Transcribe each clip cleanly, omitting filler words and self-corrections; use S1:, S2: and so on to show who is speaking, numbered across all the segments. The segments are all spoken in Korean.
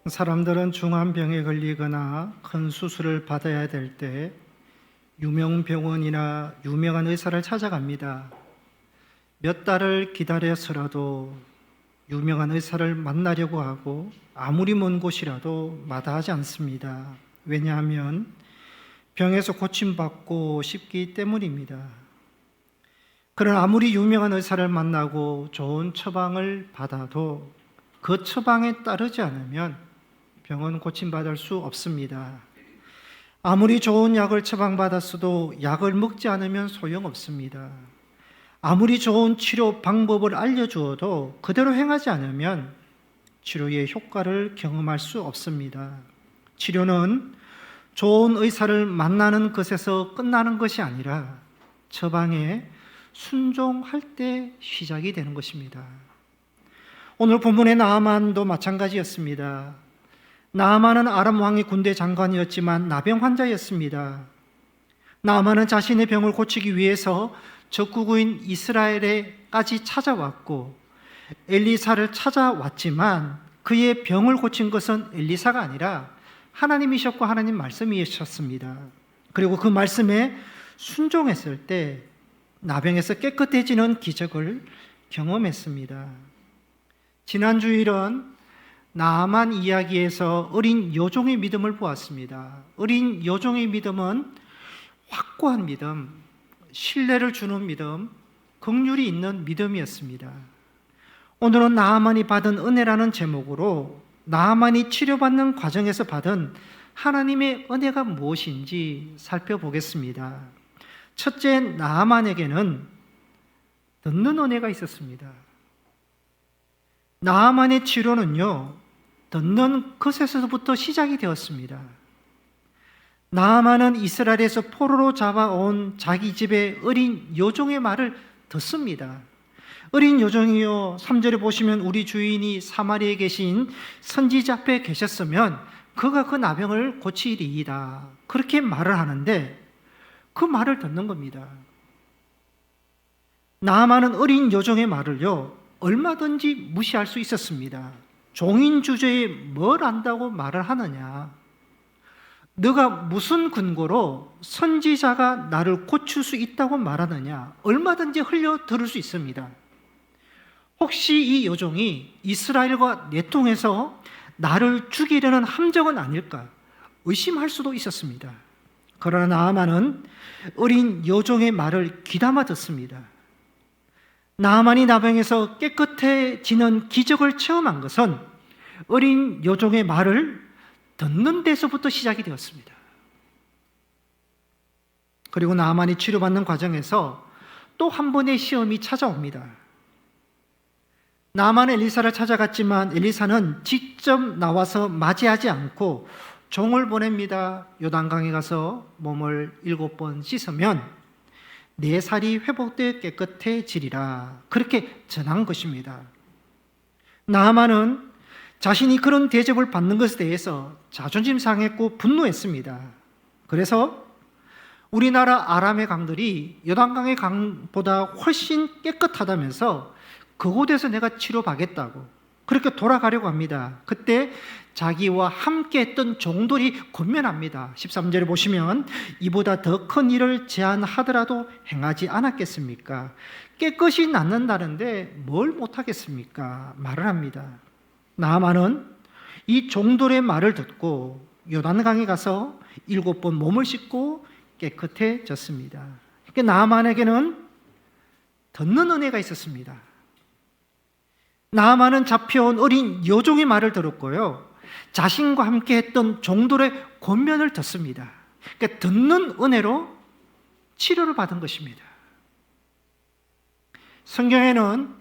S1: 사람들은 중한 병에 걸리거나 큰 수술을 받아야 될 때 유명 병원이나 유명한 의사를 찾아갑니다. 몇 달을 기다려서라도 유명한 의사를 만나려고 하고 아무리 먼 곳이라도 마다하지 않습니다. 왜냐하면 병에서 고침받고 싶기 때문입니다. 그러나 아무리 유명한 의사를 만나고 좋은 처방을 받아도 그 처방에 따르지 않으면 병은 고침받을 수 없습니다. 아무리 좋은 약을 처방받았어도 약을 먹지 않으면 소용없습니다. 아무리 좋은 치료 방법을 알려주어도 그대로 행하지 않으면 치료의 효과를 경험할 수 없습니다. 치료는 좋은 의사를 만나는 것에서 끝나는 것이 아니라 처방에 순종할 때 시작이 되는 것입니다. 오늘 본문의 나아만도 마찬가지였습니다. 나아만은 아람 왕의 군대 장관이었지만 나병 환자였습니다. 나아만은 자신의 병을 고치기 위해서 적국인 이스라엘에까지 찾아왔고 엘리사를 찾아왔지만 그의 병을 고친 것은 엘리사가 아니라 하나님이셨고 하나님 말씀이셨습니다. 그리고 그 말씀에 순종했을 때 나병에서 깨끗해지는 기적을 경험했습니다. 지난 주일은 나아만 이야기에서 어린 여종의 믿음을 보았습니다. 어린 여종의 믿음은 확고한 믿음, 신뢰를 주는 믿음, 긍휼이 있는 믿음이었습니다. 오늘은 나아만이 받은 은혜라는 제목으로 나아만이 치료받는 과정에서 받은 하나님의 은혜가 무엇인지 살펴보겠습니다. 첫째, 나아만에게는 듣는 은혜가 있었습니다. 나아만의 치료는요, 듣는 것에서부터 시작이 되었습니다. 나아만은 이스라엘에서 포로로 잡아온 자기 집의 어린 여종의 말을 듣습니다. 어린 여종이요, 3절에 보시면 우리 주인이 사마리아에 계신 선지자 앞에 계셨으면 그가 그 나병을 고치리이다, 그렇게 말을 하는데 그 말을 듣는 겁니다. 나아만은 어린 여종의 말을요, 얼마든지 무시할 수 있었습니다. 종인 주제에 뭘 안다고 말을 하느냐? 너가 무슨 근거로 선지자가 나를 고칠 수 있다고 말하느냐? 얼마든지 흘려 들을 수 있습니다. 혹시 이 여종이 이스라엘과 내통해서 나를 죽이려는 함정은 아닐까 의심할 수도 있었습니다. 그러나 나아만은 어린 여종의 말을 귀담아 듣습니다. 나아만이 나병에서 깨끗해지는 기적을 체험한 것은 어린 여종의 말을 듣는 데서부터 시작이 되었습니다. 그리고 나아만이 치료받는 과정에서 또 한 번의 시험이 찾아옵니다. 나아만은 엘리사를 찾아갔지만 엘리사는 직접 나와서 맞이하지 않고 종을 보냅니다. 요단강에 가서 몸을 7번 씻으면 내 살이 회복되어 깨끗해지리라, 그렇게 전한 것입니다. 나아만은 자신이 그런 대접을 받는 것에 대해서 자존심 상했고 분노했습니다. 그래서 우리나라 아람의 강들이 요단강의 강보다 훨씬 깨끗하다면서 그곳에서 내가 치료받겠다고 그렇게 돌아가려고 합니다. 그때 자기와 함께 했던 종들이 권면합니다. 13절에 보시면 이보다 더 큰 일을 제안하더라도 행하지 않았겠습니까? 깨끗이 낫는다는데 뭘 못하겠습니까? 말을 합니다. 나아만은 이 종들의 말을 듣고 요단강에 가서 7번 몸을 씻고 깨끗해졌습니다. 그러니까 나아만에게는 듣는 은혜가 있었습니다. 나아만은 잡혀온 어린 여종의 말을 들었고요, 자신과 함께 했던 종들의 권면을 듣습니다. 그러니까 듣는 은혜로 치료를 받은 것입니다. 성경에는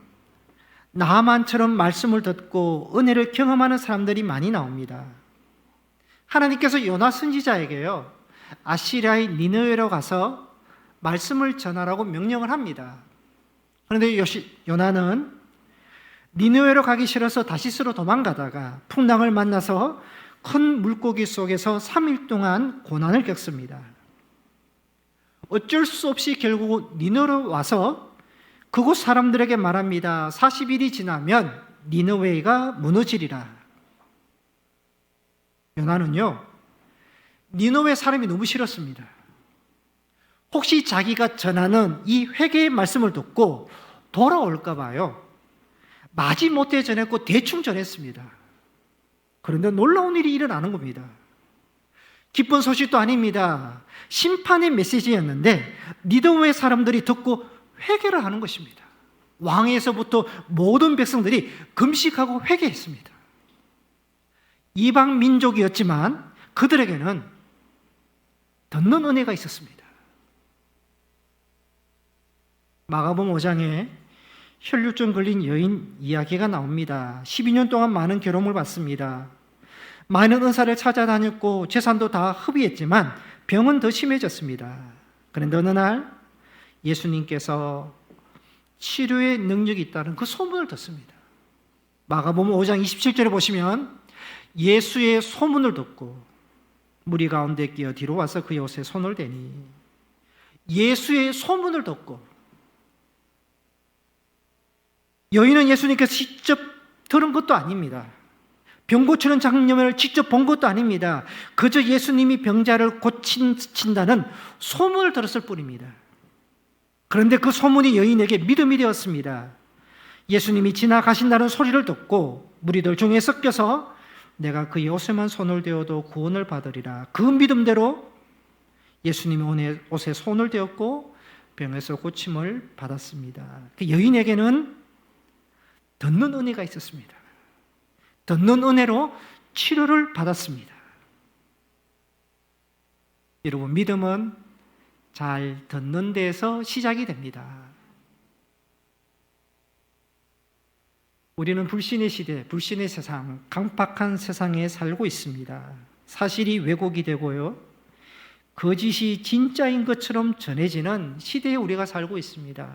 S1: 나아만처럼 말씀을 듣고 은혜를 경험하는 사람들이 많이 나옵니다. 하나님께서 요나 선지자에게요, 아시리아의 니느웨로 가서 말씀을 전하라고 명령을 합니다. 그런데 요나는 니느웨로 가기 싫어서 다시스로 도망가다가 풍랑을 만나서 큰 물고기 속에서 3일 동안 고난을 겪습니다. 어쩔 수 없이 결국 니느웨로 와서 그곳 사람들에게 말합니다. 40일이 지나면 니느웨가 무너지리라. 요나는요, 니느웨 사람이 너무 싫었습니다. 혹시 자기가 전하는 이 회개의 말씀을 듣고 돌아올까 봐요. 마지못해 전했고 대충 전했습니다. 그런데 놀라운 일이 일어나는 겁니다. 기쁜 소식도 아닙니다. 심판의 메시지였는데 니느웨 사람들이 듣고 회개를 하는 것입니다. 왕에서부터 모든 백성들이 금식하고 회개했습니다. 이방 민족이었지만 그들에게는 듣는 은혜가 있었습니다. 마가복음 5장에 혈류증 걸린 여인 이야기가 나옵니다. 12년 동안 많은 괴로움을 받습니다. 많은 의사를 찾아다녔고 재산도 다 흡입했지만 병은 더 심해졌습니다. 그런데 어느 날 예수님께서 치료의 능력이 있다는 그 소문을 듣습니다. 마가복음 5장 27절에 보시면 예수의 소문을 듣고 무리 가운데 끼어 뒤로 와서 그의 옷에 손을 대니, 예수의 소문을 듣고, 여인은 예수님께서 직접 들은 것도 아닙니다. 병 고치는 장면을 직접 본 것도 아닙니다. 그저 예수님이 병자를 고친다는 소문을 들었을 뿐입니다. 그런데 그 소문이 여인에게 믿음이 되었습니다. 예수님이 지나가신다는 소리를 듣고 무리들 중에 섞여서 내가 그의 옷에만 손을 대어도 구원을 받으리라. 그 믿음대로 예수님의 옷에 손을 대었고 병에서 고침을 받았습니다. 그 여인에게는 듣는 은혜가 있었습니다. 듣는 은혜로 치료를 받았습니다. 여러분, 믿음은 잘 듣는 데에서 시작이 됩니다. 우리는 불신의 시대, 불신의 세상, 강팍한 세상에 살고 있습니다. 사실이 왜곡이 되고요, 거짓이 진짜인 것처럼 전해지는 시대에 우리가 살고 있습니다.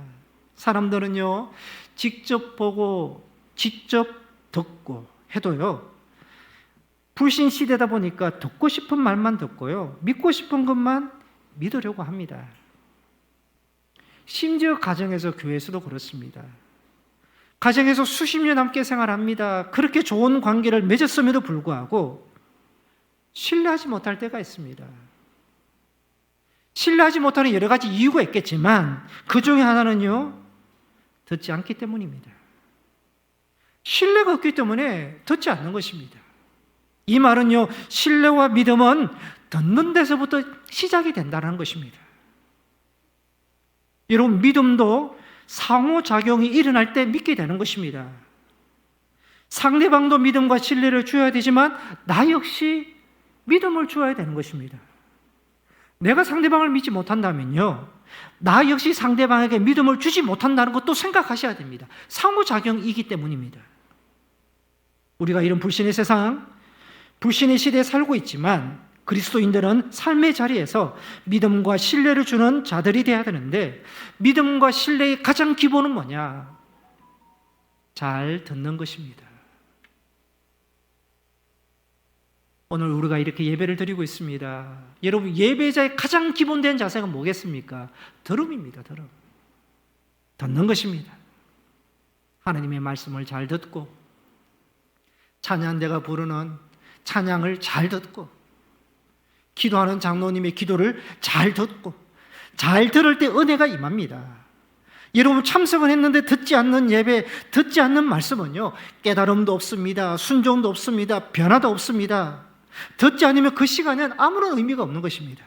S1: 사람들은요, 직접 보고 직접 듣고 해도요, 불신 시대다 보니까 듣고 싶은 말만 듣고요, 믿고 싶은 것만 믿으려고 합니다. 심지어 가정에서, 교회에서도 그렇습니다. 가정에서 수십 년 함께 생활합니다. 그렇게 좋은 관계를 맺었음에도 불구하고 신뢰하지 못할 때가 있습니다. 신뢰하지 못하는 여러 가지 이유가 있겠지만 그 중에 하나는요, 듣지 않기 때문입니다. 신뢰가 없기 때문에 듣지 않는 것입니다. 이 말은요, 신뢰와 믿음은 듣는 데서부터 시작이 된다는 것입니다. 여러분, 믿음도 상호작용이 일어날 때 믿게 되는 것입니다. 상대방도 믿음과 신뢰를 주어야 되지만 나 역시 믿음을 주어야 되는 것입니다. 내가 상대방을 믿지 못한다면요, 나 역시 상대방에게 믿음을 주지 못한다는 것도 생각하셔야 됩니다. 상호작용이기 때문입니다. 우리가 이런 불신의 세상, 불신의 시대에 살고 있지만 그리스도인들은 삶의 자리에서 믿음과 신뢰를 주는 자들이 되어야 되는데, 믿음과 신뢰의 가장 기본은 뭐냐? 잘 듣는 것입니다. 오늘 우리가 이렇게 예배를 드리고 있습니다. 여러분, 예배자의 가장 기본된 자세가 뭐겠습니까? 들음입니다. 들음. 듣는 것입니다. 하나님의 말씀을 잘 듣고, 찬양대가 부르는 찬양을 잘 듣고, 기도하는 장로님의 기도를 잘 듣고, 잘 들을 때 은혜가 임합니다. 여러분, 참석은 했는데 듣지 않는 예배, 듣지 않는 말씀은요, 깨달음도 없습니다. 순종도 없습니다. 변화도 없습니다. 듣지 않으면 그 시간엔 아무런 의미가 없는 것입니다.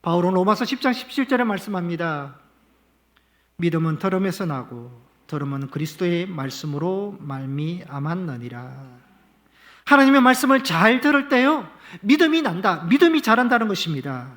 S1: 바울은 로마서 10장 17절에 말씀합니다. 믿음은 들음에서 나고 들음은 그리스도의 말씀으로 말미암았느니라. 하나님의 말씀을 잘 들을 때요, 믿음이 난다, 믿음이 자란다는 것입니다.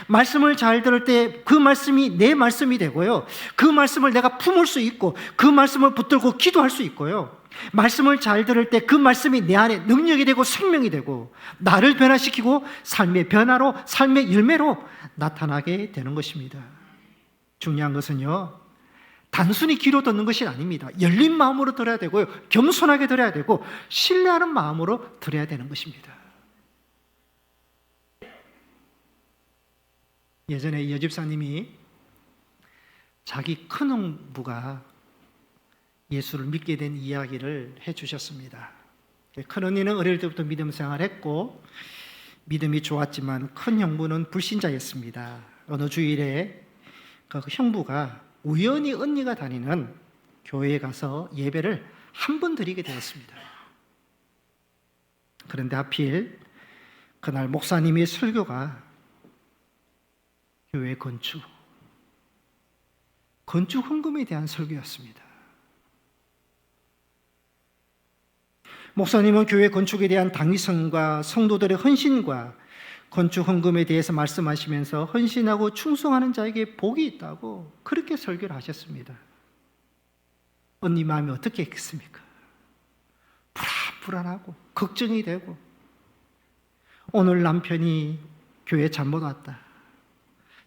S1: 말씀을 잘 들을 때 그 말씀이 내 말씀이 되고요, 그 말씀을 내가 품을 수 있고 그 말씀을 붙들고 기도할 수 있고요, 말씀을 잘 들을 때 그 말씀이 내 안에 능력이 되고 생명이 되고 나를 변화시키고 삶의 변화로, 삶의 열매로 나타나게 되는 것입니다. 중요한 것은요, 단순히 귀로 듣는 것이 아닙니다. 열린 마음으로 들어야 되고요, 겸손하게 들어야 되고 신뢰하는 마음으로 들어야 되는 것입니다. 예전에 이 여집사님이 자기 큰형부가 예수를 믿게 된 이야기를 해주셨습니다. 큰언니는 어릴 때부터 믿음 생활했고 믿음이 좋았지만 큰 형부는 불신자였습니다. 어느 주일에 그 형부가 우연히 언니가 다니는 교회에 가서 예배를 한 번 드리게 되었습니다. 그런데 하필 그날 목사님의 설교가 교회 건축 헌금에 대한 설교였습니다. 목사님은 교회 건축에 대한 당위성과 성도들의 헌신과 건축 헌금에 대해서 말씀하시면서 헌신하고 충성하는 자에게 복이 있다고 그렇게 설교를 하셨습니다. 언니 마음이 어떻게 했겠습니까? 불안하고 걱정이 되고 오늘 남편이 교회 잘못 왔다.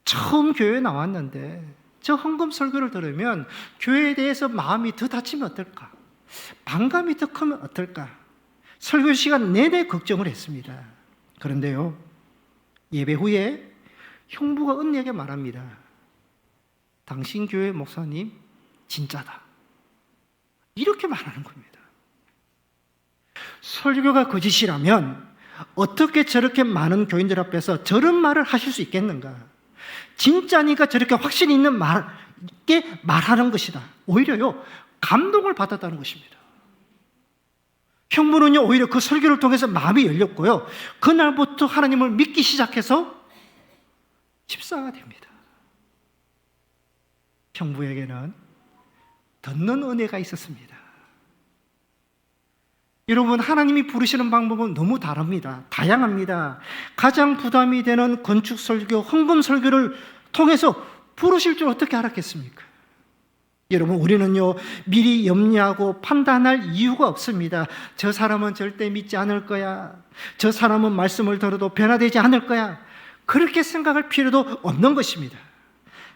S1: 처음 교회에 나왔는데 저 헌금 설교를 들으면 교회에 대해서 마음이 더 다치면 어떨까? 반감이 더 크면 어떨까? 설교 시간 내내 걱정을 했습니다. 그런데요, 예배 후에 형부가 언니에게 말합니다. 당신 교회 목사님 진짜다. 이렇게 말하는 겁니다. 설교가 거짓이라면 어떻게 저렇게 많은 교인들 앞에서 저런 말을 하실 수 있겠는가? 진짜니까 저렇게 확신 있는 말게 말하는 것이다. 오히려요, 감동을 받았다는 것입니다. 형부는요, 오히려 그 설교를 통해서 마음이 열렸고요, 그날부터 하나님을 믿기 시작해서 집사가 됩니다. 형부에게는 듣는 은혜가 있었습니다. 여러분, 하나님이 부르시는 방법은 너무 다릅니다. 다양합니다. 가장 부담이 되는 건축 설교, 헌금 설교를 통해서 부르실 줄 어떻게 알았겠습니까? 여러분, 우리는요, 미리 염려하고 판단할 이유가 없습니다. 저 사람은 절대 믿지 않을 거야. 저 사람은 말씀을 들어도 변화되지 않을 거야. 그렇게 생각할 필요도 없는 것입니다.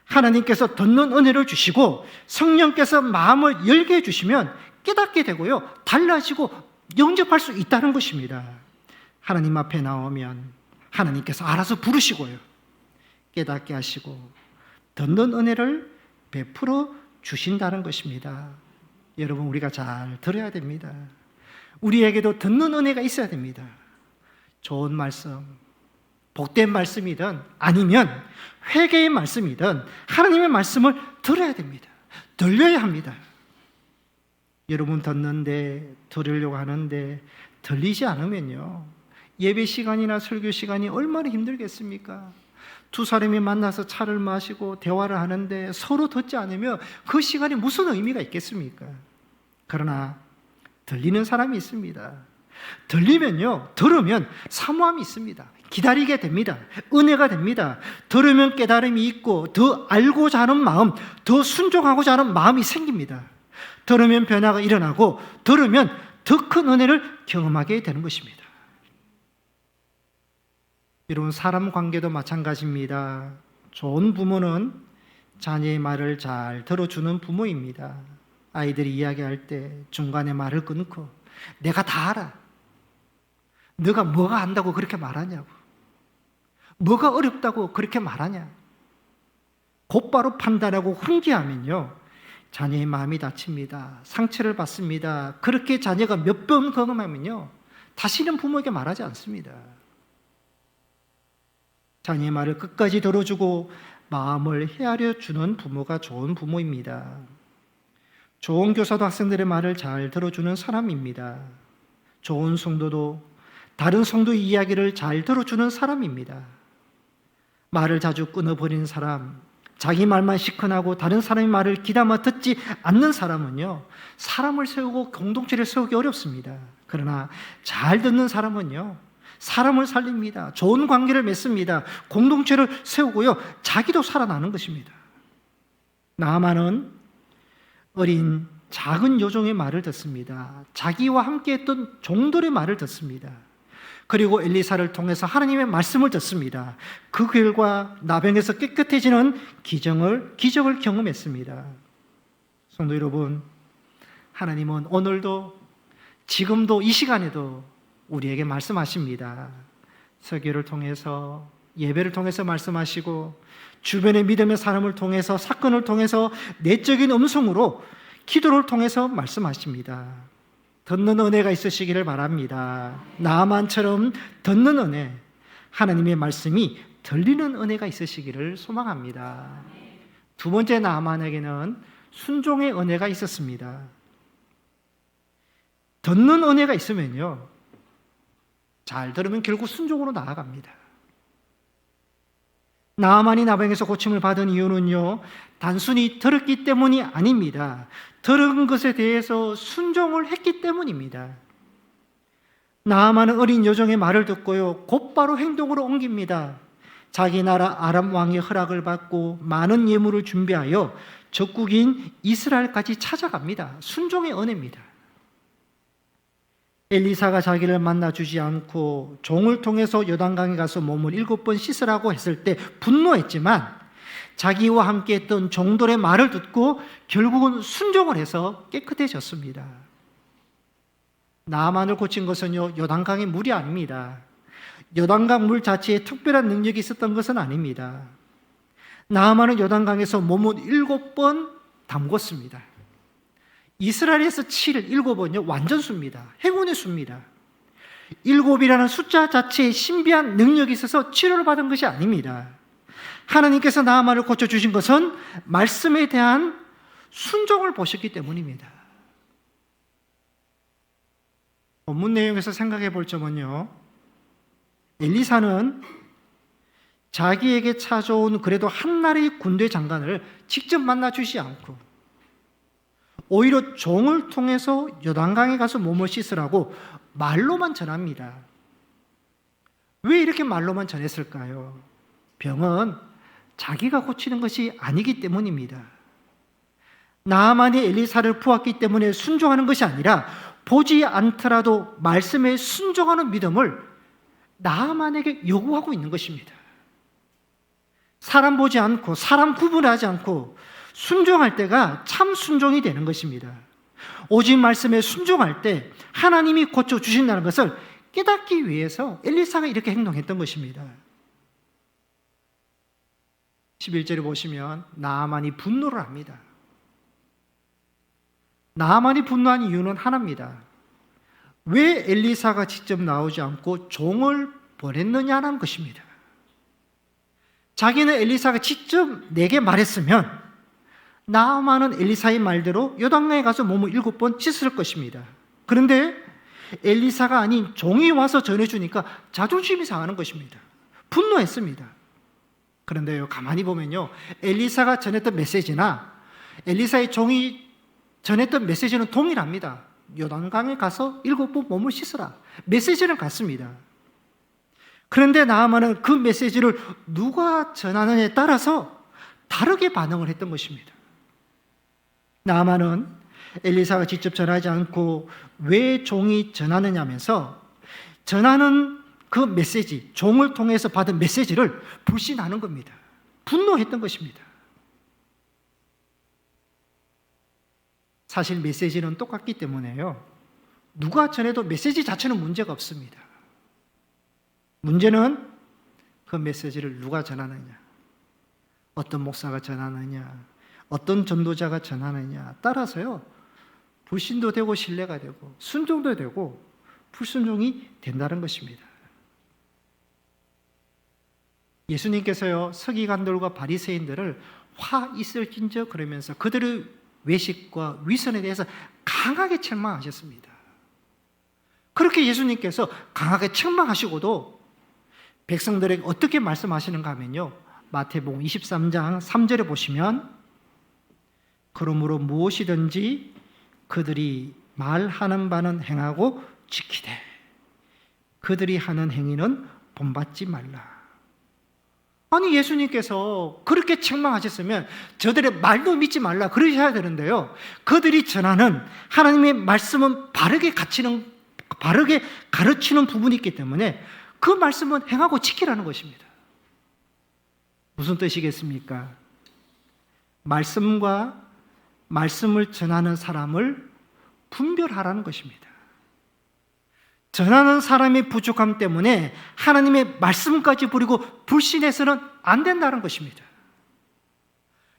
S1: 하나님께서 듣는 은혜를 주시고 성령께서 마음을 열게 해주시면 깨닫게 되고요, 달라지고 영접할 수 있다는 것입니다. 하나님 앞에 나오면 하나님께서 알아서 부르시고요, 깨닫게 하시고 듣는 은혜를 베풀어 주신다는 것입니다. 여러분, 우리가 잘 들어야 됩니다. 우리에게도 듣는 은혜가 있어야 됩니다. 좋은 말씀, 복된 말씀이든 아니면 회개의 말씀이든 하나님의 말씀을 들어야 됩니다. 들려야 합니다. 여러분, 듣는데 들으려고 하는데 들리지 않으면요, 예배 시간이나 설교 시간이 얼마나 힘들겠습니까? 두 사람이 만나서 차를 마시고 대화를 하는데 서로 듣지 않으면 그 시간이 무슨 의미가 있겠습니까? 그러나 들리는 사람이 있습니다. 들리면요, 들으면 사모함이 있습니다. 기다리게 됩니다. 은혜가 됩니다. 들으면 깨달음이 있고 더 알고자 하는 마음, 더 순종하고자 하는 마음이 생깁니다. 들으면 변화가 일어나고 들으면 더 큰 은혜를 경험하게 되는 것입니다. 여러분, 사람 관계도 마찬가지입니다. 좋은 부모는 자녀의 말을 잘 들어주는 부모입니다. 아이들이 이야기할 때 중간에 말을 끊고 내가 다 알아. 너가 뭐가 안다고 그렇게 말하냐고. 뭐가 어렵다고 그렇게 말하냐. 곧바로 판단하고 훈계하면요, 자녀의 마음이 다칩니다. 상처를 받습니다. 그렇게 자녀가 몇 번 경험하면요, 다시는 부모에게 말하지 않습니다. 자녀의 말을 끝까지 들어주고 마음을 헤아려 주는 부모가 좋은 부모입니다. 좋은 교사도 학생들의 말을 잘 들어주는 사람입니다. 좋은 성도도 다른 성도의 이야기를 잘 들어주는 사람입니다. 말을 자주 끊어버리는 사람, 자기 말만 시큰하고 다른 사람의 말을 귀담아 듣지 않는 사람은요, 사람을 세우고 공동체를 세우기 어렵습니다. 그러나 잘 듣는 사람은요, 사람을 살립니다. 좋은 관계를 맺습니다. 공동체를 세우고요, 자기도 살아나는 것입니다. 나아만은 어린 작은 요종의 말을 듣습니다. 자기와 함께했던 종들의 말을 듣습니다. 그리고 엘리사를 통해서 하나님의 말씀을 듣습니다. 그 결과 나병에서 깨끗해지는 기적을 경험했습니다. 성도 여러분, 하나님은 오늘도, 지금도, 이 시간에도 우리에게 말씀하십니다. 설교를 통해서, 예배를 통해서 말씀하시고 주변의 믿음의 사람을 통해서, 사건을 통해서, 내적인 음성으로, 기도를 통해서 말씀하십니다. 듣는 은혜가 있으시기를 바랍니다. 나아만처럼 듣는 은혜, 하나님의 말씀이 들리는 은혜가 있으시기를 소망합니다. 두 번째 나아만에게는 순종의 은혜가 있었습니다. 듣는 은혜가 있으면요, 잘 들으면 결국 순종으로 나아갑니다. 나아만이 나병에서 고침을 받은 이유는요, 단순히 들었기 때문이 아닙니다. 들은 것에 대해서 순종을 했기 때문입니다. 나아만은 어린 여종의 말을 듣고요, 곧바로 행동으로 옮깁니다. 자기 나라 아람 왕의 허락을 받고 많은 예물을 준비하여 적국인 이스라엘까지 찾아갑니다. 순종의 은혜입니다. 엘리사가 자기를 만나주지 않고 종을 통해서 요단강에 가서 몸을 7번 씻으라고 했을 때 분노했지만 자기와 함께 했던 종들의 말을 듣고 결국은 순종을 해서 깨끗해졌습니다. 나아만을 고친 것은요, 요단강의 물이 아닙니다. 요단강 물 자체에 특별한 능력이 있었던 것은 아닙니다. 나아만은 요단강에서 몸을 7번 담궜습니다. 이스라엘에서 7, 7은요, 완전수입니다. 행운의 수입니다. 7이라는 숫자 자체에 신비한 능력이 있어서 치료를 받은 것이 아닙니다. 하나님께서 나아만을 고쳐주신 것은 말씀에 대한 순종을 보셨기 때문입니다. 본문 내용에서 생각해 볼 점은요, 엘리사는 자기에게 찾아온 그래도 한 나라의 군대 장관을 직접 만나주지 않고 오히려 종을 통해서 요단강에 가서 몸을 씻으라고 말로만 전합니다. 왜 이렇게 말로만 전했을까요? 병은 자기가 고치는 것이 아니기 때문입니다. 나아만이 엘리사를 보았기 때문에 순종하는 것이 아니라 보지 않더라도 말씀에 순종하는 믿음을 나아만에게 요구하고 있는 것입니다. 사람 보지 않고 사람 구분하지 않고 순종할 때가 참 순종이 되는 것입니다. 오직 말씀에 순종할 때 하나님이 고쳐주신다는 것을 깨닫기 위해서 엘리사가 이렇게 행동했던 것입니다. 11절에 보시면 나아만이 분노를 합니다. 나아만이 분노한 이유는 하나입니다. 왜 엘리사가 직접 나오지 않고 종을 보냈느냐는 것입니다. 자기는 엘리사가 직접 내게 말했으면 나아만은 엘리사의 말대로 요단강에 가서 몸을 7번 씻을 것입니다. 그런데 엘리사가 아닌 종이 와서 전해주니까 자존심이 상하는 것입니다. 분노했습니다. 그런데요, 가만히 보면요, 엘리사가 전했던 메시지나 엘리사의 종이 전했던 메시지는 동일합니다. 요단강에 가서 7번 몸을 씻으라. 메시지는 같습니다. 그런데 나아만은 그 메시지를 누가 전하느냐에 따라서 다르게 반응을 했던 것입니다. 나아만은 엘리사가 직접 전하지 않고 왜 종이 전하느냐면서 전하는 그 메시지, 종을 통해서 받은 메시지를 불신하는 겁니다. 분노했던 것입니다. 사실 메시지는 똑같기 때문에요, 누가 전해도 메시지 자체는 문제가 없습니다. 문제는 그 메시지를 누가 전하느냐, 어떤 목사가 전하느냐, 어떤 전도자가 전하느냐 따라서요, 불신도 되고 신뢰가 되고 순종도 되고 불순종이 된다는 것입니다. 예수님께서요, 서기관들과 바리새인들을 화 있을진저 그러면서 그들의 외식과 위선에 대해서 강하게 책망하셨습니다. 그렇게 예수님께서 강하게 책망하시고도 백성들에게 어떻게 말씀하시는가 하면요, 마태복음 23장 3절에 보시면 그러므로 무엇이든지 그들이 말하는 바는 행하고 지키되 그들이 하는 행위는 본받지 말라. 아니, 예수님께서 그렇게 책망하셨으면 저들의 말도 믿지 말라 그러셔야 되는데요, 그들이 전하는 하나님의 말씀은 바르게 가르치는 부분이 있기 때문에 그 말씀은 행하고 지키라는 것입니다. 무슨 뜻이겠습니까? 말씀을 전하는 사람을 분별하라는 것입니다. 전하는 사람의 부족함 때문에 하나님의 말씀까지 버리고 불신해서는 안 된다는 것입니다.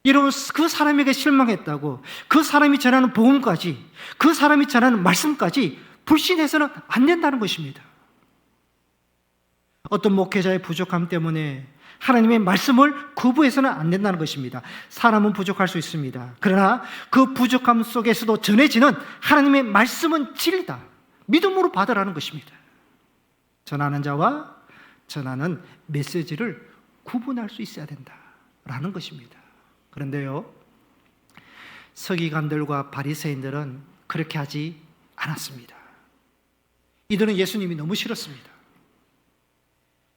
S1: 여러분, 그 사람에게 실망했다고 그 사람이 전하는 복음까지, 그 사람이 전하는 말씀까지 불신해서는 안 된다는 것입니다. 어떤 목회자의 부족함 때문에 하나님의 말씀을 거부해서는 안 된다는 것입니다. 사람은 부족할 수 있습니다. 그러나 그 부족함 속에서도 전해지는 하나님의 말씀은 진리다. 믿음으로 받으라는 것입니다. 전하는 자와 전하는 메시지를 구분할 수 있어야 된다라는 것입니다. 그런데요, 서기관들과 바리새인들은 그렇게 하지 않았습니다. 이들은 예수님이 너무 싫었습니다.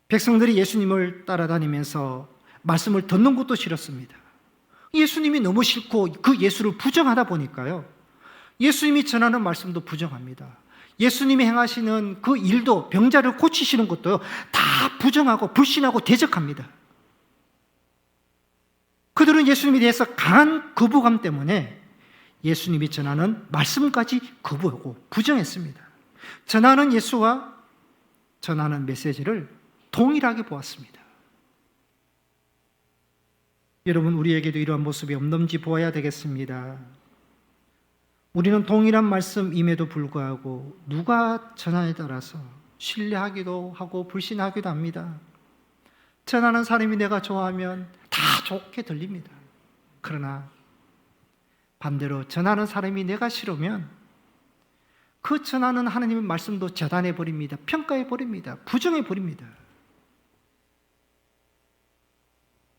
S1: 백성들이 예수님을 따라다니면서 말씀을 듣는 것도 싫었습니다. 예수님이 너무 싫고 그 예수를 부정하다 보니까요, 예수님이 전하는 말씀도 부정합니다. 예수님이 행하시는 그 일도, 병자를 고치시는 것도요, 다 부정하고 불신하고 대적합니다. 그들은 예수님에 대해서 강한 거부감 때문에 예수님이 전하는 말씀까지 거부하고 부정했습니다. 전하는 예수와 전하는 메시지를 동일하게 보았습니다. 여러분, 우리에게도 이러한 모습이 없는지 보아야 되겠습니다. 우리는 동일한 말씀임에도 불구하고 누가 전하에 따라서 신뢰하기도 하고 불신하기도 합니다. 전하는 사람이 내가 좋아하면 다 좋게 들립니다. 그러나 반대로 전하는 사람이 내가 싫으면 그 전하는 하나님의 말씀도 저단해 버립니다. 평가해 버립니다. 부정해 버립니다.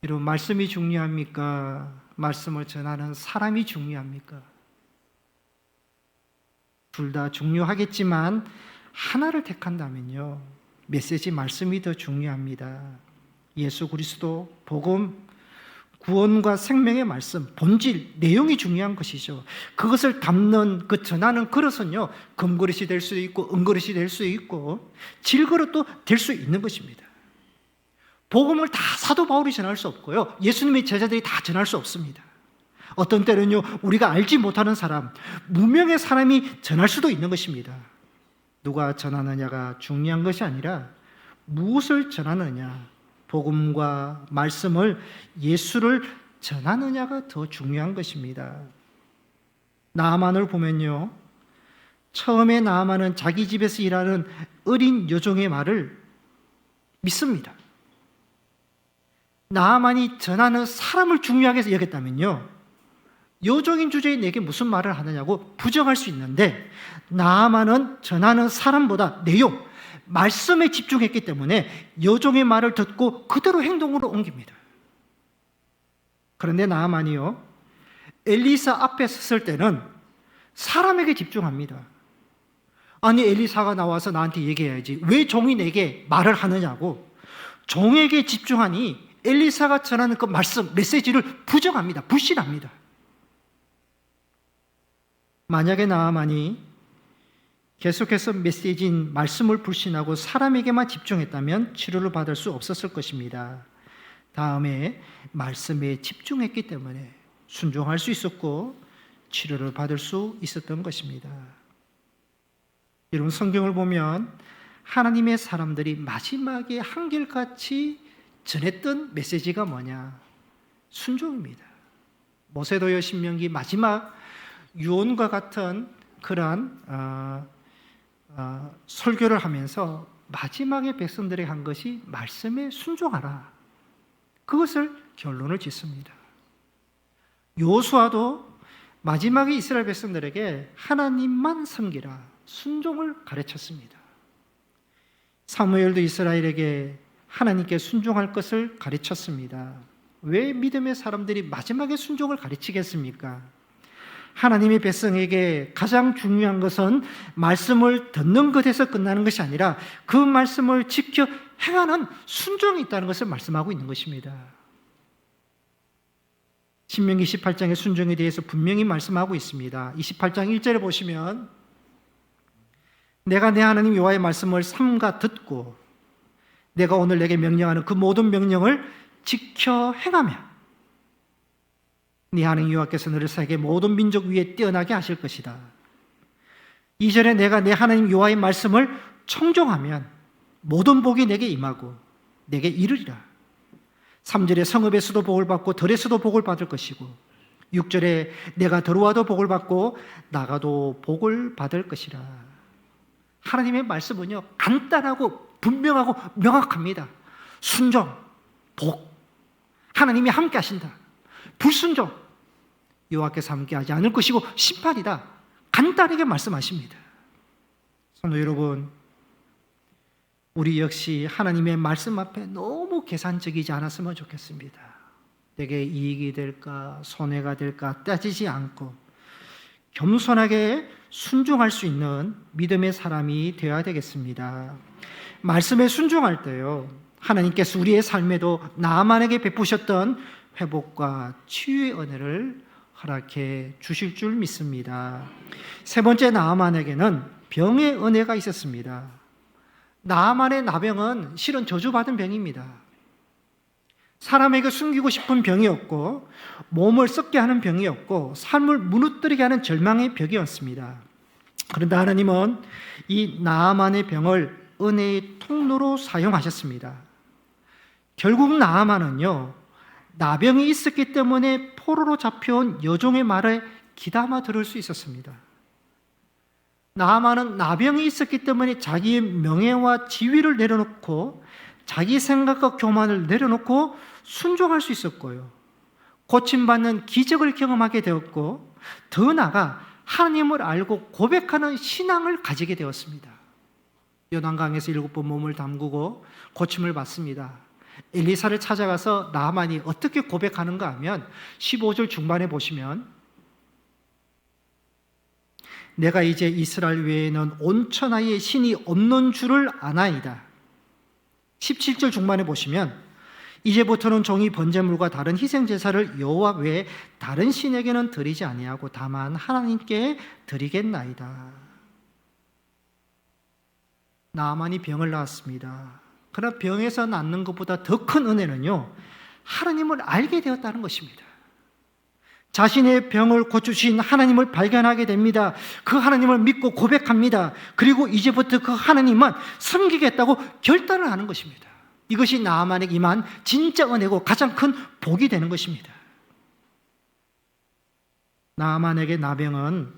S1: 여러분, 말씀이 중요합니까? 말씀을 전하는 사람이 중요합니까? 둘 다 중요하겠지만 하나를 택한다면요, 메시지 말씀이 더 중요합니다. 예수 그리스도, 복음, 구원과 생명의 말씀, 본질, 내용이 중요한 것이죠. 그것을 담는, 그 전하는 그릇은요, 금그릇이 될 수도 있고 은그릇이 될 수도 있고 질그릇도 될 수 있는 것입니다. 복음을 다 사도 바울이 전할 수 없고요, 예수님의 제자들이 다 전할 수 없습니다. 어떤 때는요, 우리가 알지 못하는 사람, 무명의 사람이 전할 수도 있는 것입니다. 누가 전하느냐가 중요한 것이 아니라 무엇을 전하느냐, 복음과 말씀을, 예수를 전하느냐가 더 중요한 것입니다. 나아만을 보면요, 처음에 나아만은 자기 집에서 일하는 어린 여종의 말을 믿습니다. 나아만이 전하는 사람을 중요하게 여겼다면요, 여종인 주제에 내게 무슨 말을 하느냐고 부정할 수 있는데, 나아만은 전하는 사람보다 내용, 말씀에 집중했기 때문에 여종의 말을 듣고 그대로 행동으로 옮깁니다. 그런데 나아만이요, 엘리사 앞에 섰을 때는 사람에게 집중합니다. 아니, 엘리사가 나와서 나한테 얘기해야지 왜 종이 내게 말을 하느냐고 종에게 집중하니 엘리사가 전하는 그 말씀, 메시지를 부정합니다. 불신합니다. 만약에 나아만이 계속해서 메시지인 말씀을 불신하고 사람에게만 집중했다면 치료를 받을 수 없었을 것입니다. 다음에 말씀에 집중했기 때문에 순종할 수 있었고 치료를 받을 수 있었던 것입니다. 여러분, 성경을 보면 하나님의 사람들이 마지막에 한결같이 전했던 메시지가 뭐냐? 순종입니다. 모세도요, 신명기 마지막 유언과 같은 그러한 설교를 하면서 마지막에 백성들이 한 것이 말씀에 순종하라, 그것을 결론을 짓습니다. 여호수아도 마지막에 이스라엘 백성들에게 하나님만 섬기라, 순종을 가르쳤습니다. 사무엘도 이스라엘에게 하나님께 순종할 것을 가르쳤습니다. 왜 믿음의 사람들이 마지막에 순종을 가르치겠습니까? 하나님의 백성에게 가장 중요한 것은 말씀을 듣는 것에서 끝나는 것이 아니라 그 말씀을 지켜 행하는 순종이 있다는 것을 말씀하고 있는 것입니다. 신명기 28장의 순종에 대해서 분명히 말씀하고 있습니다. 28장 1절에 보시면, 내가 내 하나님 여호와의 말씀을 삼가 듣고 내가 오늘 내게 명령하는 그 모든 명령을 지켜 행하며 네 하나님 여호와께서 너를 세계 모든 민족 위에 뛰어나게 하실 것이다. 2절에 내가 내 하나님 여호와의 말씀을 청종하면 모든 복이 내게 임하고 내게 이르리라. 3절에 성읍에서도 복을 받고 들에서도 복을 받을 것이고 6절에 내가 들어와도 복을 받고 나가도 복을 받을 것이라. 하나님의 말씀은요, 간단하고 분명하고 명확합니다. 순종, 복, 하나님이 함께 하신다. 불순종, 여호와께서 함께 하지 않을 것이고 심판이다. 간단하게 말씀하십니다. 성도 여러분, 우리 역시 하나님의 말씀 앞에 너무 계산적이지 않았으면 좋겠습니다. 내게 이익이 될까 손해가 될까 따지지 않고 겸손하게 순종할 수 있는 믿음의 사람이 되어야 되겠습니다. 말씀에 순종할 때요, 하나님께서 우리의 삶에도 나만에게 베푸셨던 회복과 치유의 은혜를 허락해 주실 줄 믿습니다. 세 번째, 나아만에게는 병의 은혜가 있었습니다. 나아만의 나병은 실은 저주받은 병입니다. 사람에게 숨기고 싶은 병이었고 몸을 썩게 하는 병이었고 삶을 무너뜨리게 하는 절망의 병이었습니다. 그런데 하나님은 이 나아만의 병을 은혜의 통로로 사용하셨습니다. 결국 나아만은요, 나병이 있었기 때문에 포로로 잡혀온 여종의 말에 귀담아 들을 수 있었습니다. 나아만은 나병이 있었기 때문에 자기의 명예와 지위를 내려놓고 자기 생각과 교만을 내려놓고 순종할 수 있었고요, 고침받는 기적을 경험하게 되었고, 더 나아가 하나님을 알고 고백하는 신앙을 가지게 되었습니다. 요단강에서 7번 몸을 담그고 고침을 받습니다. 엘리사를 찾아가서 나아만이 어떻게 고백하는가 하면 15절 중반에 보시면 내가 이제 이스라엘 외에는 온 천하에 신이 없는 줄을 아나이다. 17절 중반에 보시면 이제부터는 종이 번제물과 다른 희생제사를 여호와 외에 다른 신에게는 드리지 아니하고 다만 하나님께 드리겠나이다. 나아만이 병을 낳았습니다. 그러나 병에서 낫는 것보다 더 큰 은혜는요, 하나님을 알게 되었다는 것입니다. 자신의 병을 고치신 하나님을 발견하게 됩니다. 그 하나님을 믿고 고백합니다. 그리고 이제부터 그 하나님만 섬기겠다고 결단을 하는 것입니다. 이것이 나아만에게 임한 진짜 은혜고 가장 큰 복이 되는 것입니다. 나아만에게 나병은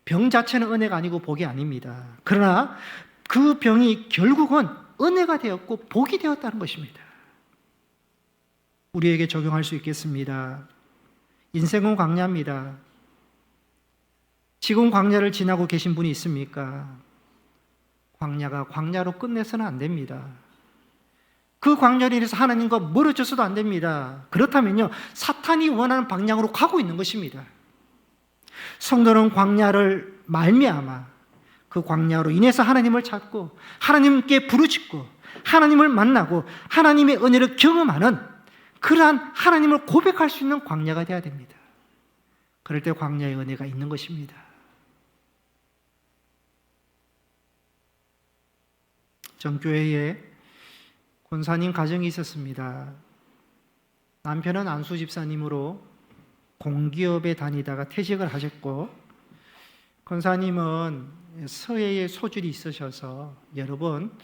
S1: 병 자체는 은혜가 아니고 복이 아닙니다. 그러나 그 병이 결국은 은혜가 되었고 복이 되었다는 것입니다. 우리에게 적용할 수 있겠습니다. 인생은 광야입니다. 지금 광야를 지나고 계신 분이 있습니까? 광야가 광야로 끝내서는 안 됩니다. 그 광야로 인해서 하나님과 멀어져서도 안 됩니다. 그렇다면요, 사탄이 원하는 방향으로 가고 있는 것입니다. 성도는 광야를 말미암아 그 광야로 인해서 하나님을 찾고 하나님께 부르짖고 하나님을 만나고 하나님의 은혜를 경험하는 그러한 하나님을 고백할 수 있는 광야가 되어야 됩니다. 그럴 때 광야의 은혜가 있는 것입니다. 전교회에 권사님 가정이 있었습니다. 남편은 안수 집사님으로 공기업에 다니다가 퇴직을 하셨고, 권사님은 서예의 소질이 있으셔서 여러 번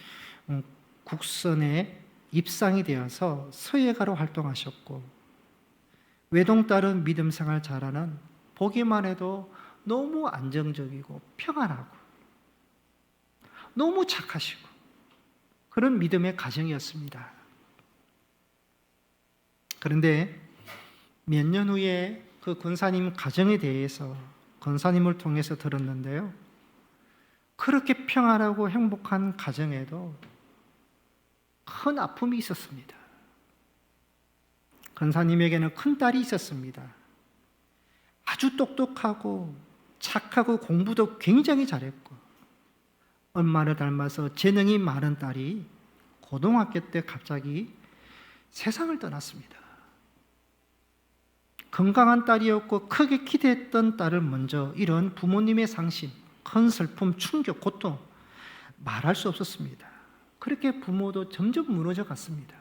S1: 국선에 입상이 되어서 서예가로 활동하셨고, 외동딸은 믿음 생활 잘하는, 보기만 해도 너무 안정적이고 평안하고 너무 착하시고 그런 믿음의 가정이었습니다. 그런데 몇 년 후에 그 권사님 가정에 대해서 권사님을 통해서 들었는데요, 그렇게 평안하고 행복한 가정에도 큰 아픔이 있었습니다. 권사님에게는 큰 딸이 있었습니다. 아주 똑똑하고 착하고 공부도 굉장히 잘했고 엄마를 닮아서 재능이 많은 딸이 고등학교 때 갑자기 세상을 떠났습니다. 건강한 딸이었고 크게 기대했던 딸을 먼저 잃은 부모님의 상심, 큰 슬픔, 충격, 고통 말할 수 없었습니다. 그렇게 부모도 점점 무너져 갔습니다.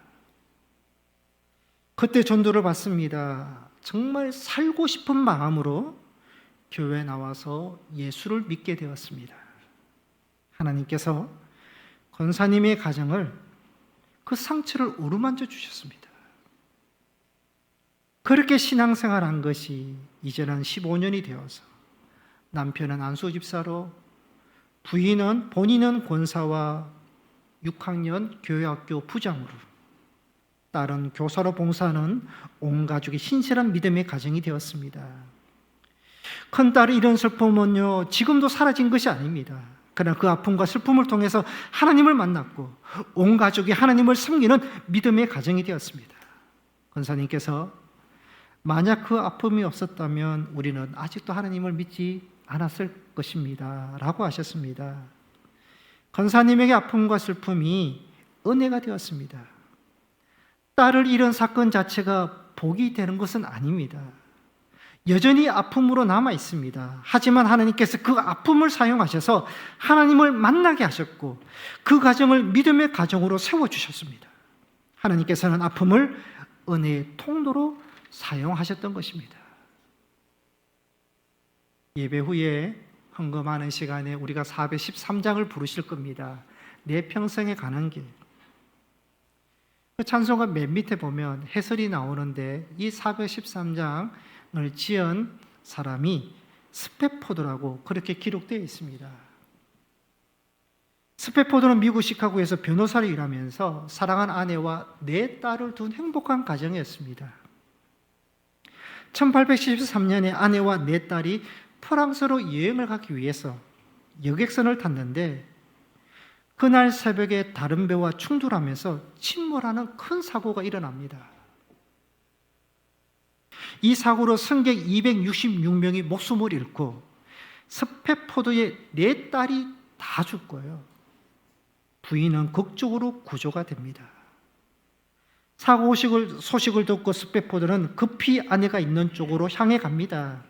S1: 그때 전도를 받습니다. 정말 살고 싶은 마음으로 교회에 나와서 예수를 믿게 되었습니다. 하나님께서 권사님의 가정을 그 상처를 어루만져 주셨습니다. 그렇게 신앙생활한 것이 이제는 15년이 되어서 남편은 안수집사로, 본인은 권사와 6학년 교회학교 부장으로, 딸은 교사로 봉사하는 온 가족이 신실한 믿음의 가정이 되었습니다. 큰딸의 이런 슬픔은요, 지금도 사라진 것이 아닙니다. 그러나 그 아픔과 슬픔을 통해서 하나님을 만났고 온 가족이 하나님을 섬기는 믿음의 가정이 되었습니다. 권사님께서 만약 그 아픔이 없었다면 우리는 아직도 하나님을 믿지 않았을 것입니다 라고 하셨습니다. 권사님에게 아픔과 슬픔이 은혜가 되었습니다. 딸을 잃은 사건 자체가 복이 되는 것은 아닙니다. 여전히 아픔으로 남아 있습니다. 하지만 하나님께서 그 아픔을 사용하셔서 하나님을 만나게 하셨고 그 가정을 믿음의 가정으로 세워주셨습니다. 하나님께서는 아픔을 은혜의 통로로 사용하셨던 것입니다. 예배 후에 헌금하는 시간에 우리가 413장을 부르실 겁니다. 내 평생에 가는 길. 그 찬송가 맨 밑에 보면 해설이 나오는데 이 413장을 지은 사람이 스패포드라고 그렇게 기록되어 있습니다. 스패포드는 미국 시카고에서 변호사로 일하면서 사랑한 아내와 4딸을 둔 행복한 가정이었습니다. 1873년에 아내와 4딸이 프랑스로 여행을 가기 위해서 여객선을 탔는데 그날 새벽에 다른 배와 충돌하면서 침몰하는 큰 사고가 일어납니다. 이 사고로 승객 266명이 목숨을 잃고 스패포드의 4딸이 다 죽고요. 부인은 극적으로 구조가 됩니다. 사고 소식을 듣고 스패포드는 급히 아내가 있는 쪽으로 향해 갑니다.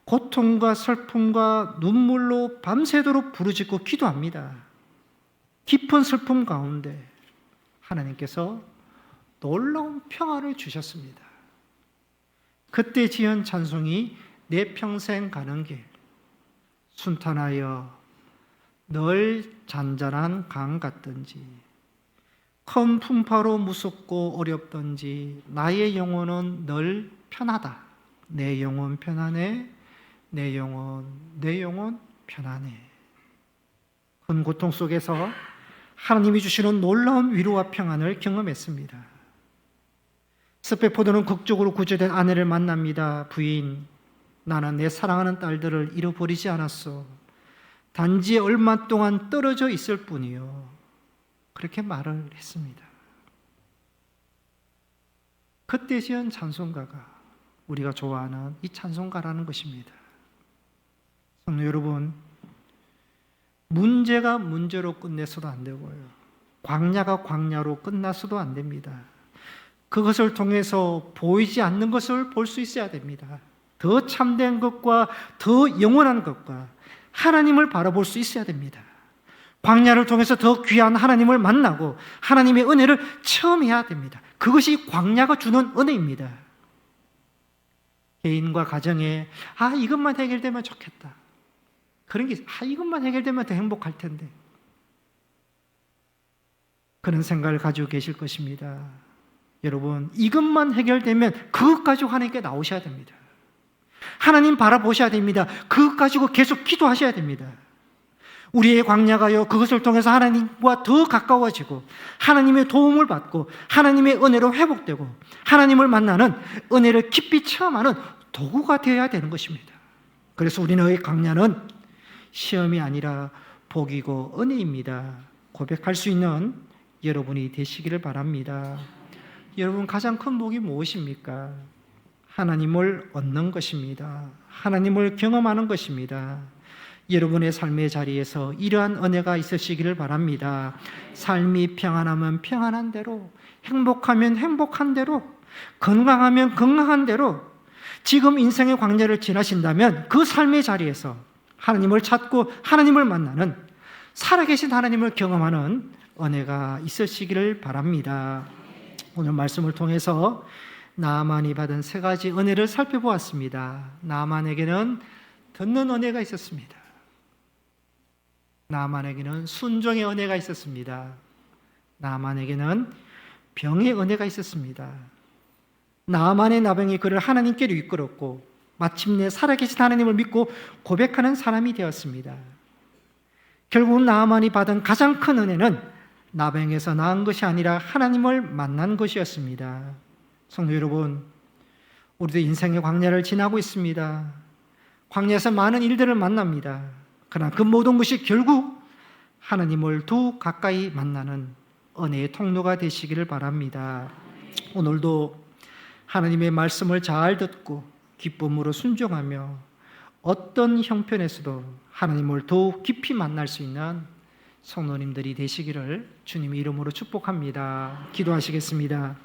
S1: 고통과 슬픔과 눈물로 밤새도록 부르짖고 기도합니다. 깊은 슬픔 가운데 하나님께서 놀라운 평안을 주셨습니다. 그때 지은 찬송이 내 평생 가는 길, 순탄하여 널 잔잔한 강 같든지 큰 풍파로 무섭고 어렵던지 나의 영혼은 늘 편하다. 내 영혼 편하네. 내 영혼 편하네. 큰 고통 속에서 하나님이 주시는 놀라운 위로와 평안을 경험했습니다. 스패포드는 극적으로 구조된 아내를 만납니다. 부인, 나는 내 사랑하는 딸들을 잃어버리지 않았어. 단지 얼마 동안 떨어져 있을 뿐이요. 그렇게 말을 했습니다. 그때 지은 찬송가가 우리가 좋아하는 이 찬송가라는 것입니다. 성도 여러분, 문제가 문제로 끝내서도 안 되고요. 광야가 광야로 끝나서도 안 됩니다. 그것을 통해서 보이지 않는 것을 볼 수 있어야 됩니다. 더 참된 것과 더 영원한 것과 하나님을 바라볼 수 있어야 됩니다. 광야를 통해서 더 귀한 하나님을 만나고 하나님의 은혜를 체험해야 됩니다. 그것이 광야가 주는 은혜입니다. 개인과 가정에 이것만 해결되면 좋겠다. 그런 게 이것만 해결되면 더 행복할 텐데. 그런 생각을 가지고 계실 것입니다. 여러분, 이것만 해결되면 그것 가지고 하나님께 나오셔야 됩니다. 하나님 바라보셔야 됩니다. 그것 가지고 계속 기도하셔야 됩니다. 우리의 광야가요, 그것을 통해서 하나님과 더 가까워지고 하나님의 도움을 받고 하나님의 은혜로 회복되고 하나님을 만나는 은혜를 깊이 체험하는 도구가 되어야 되는 것입니다. 그래서 우리의 광야는 시험이 아니라 복이고 은혜입니다. 고백할 수 있는 여러분이 되시기를 바랍니다. 여러분, 가장 큰 복이 무엇입니까? 하나님을 얻는 것입니다. 하나님을 경험하는 것입니다. 여러분의 삶의 자리에서 이러한 은혜가 있으시기를 바랍니다. 삶이 평안하면 평안한 대로, 행복하면 행복한 대로, 건강하면 건강한 대로 지금 인생의 광야를 지나신다면 그 삶의 자리에서 하나님을 찾고 하나님을 만나는, 살아계신 하나님을 경험하는 은혜가 있으시기를 바랍니다. 오늘 말씀을 통해서 나아만이 받은 3가지 은혜를 살펴보았습니다. 나아만에게는 듣는 은혜가 있었습니다. 나아만에게는 순종의 은혜가 있었습니다. 나아만에게는 병의 은혜가 있었습니다. 나만의 나병이 그를 하나님께로 이끌었고 마침내 살아계신 하나님을 믿고 고백하는 사람이 되었습니다. 결국 나만이 받은 가장 큰 은혜는 나병에서 나은 것이 아니라 하나님을 만난 것이었습니다. 성도 여러분, 우리도 인생의 광야를 지나고 있습니다. 광야에서 많은 일들을 만납니다. 그러나 그 모든 것이 결국 하나님을 더 가까이 만나는 은혜의 통로가 되시기를 바랍니다. 오늘도 하나님의 말씀을 잘 듣고 기쁨으로 순종하며 어떤 형편에서도 하나님을 더욱 깊이 만날 수 있는 성도님들이 되시기를 주님의 이름으로 축복합니다. 기도하시겠습니다.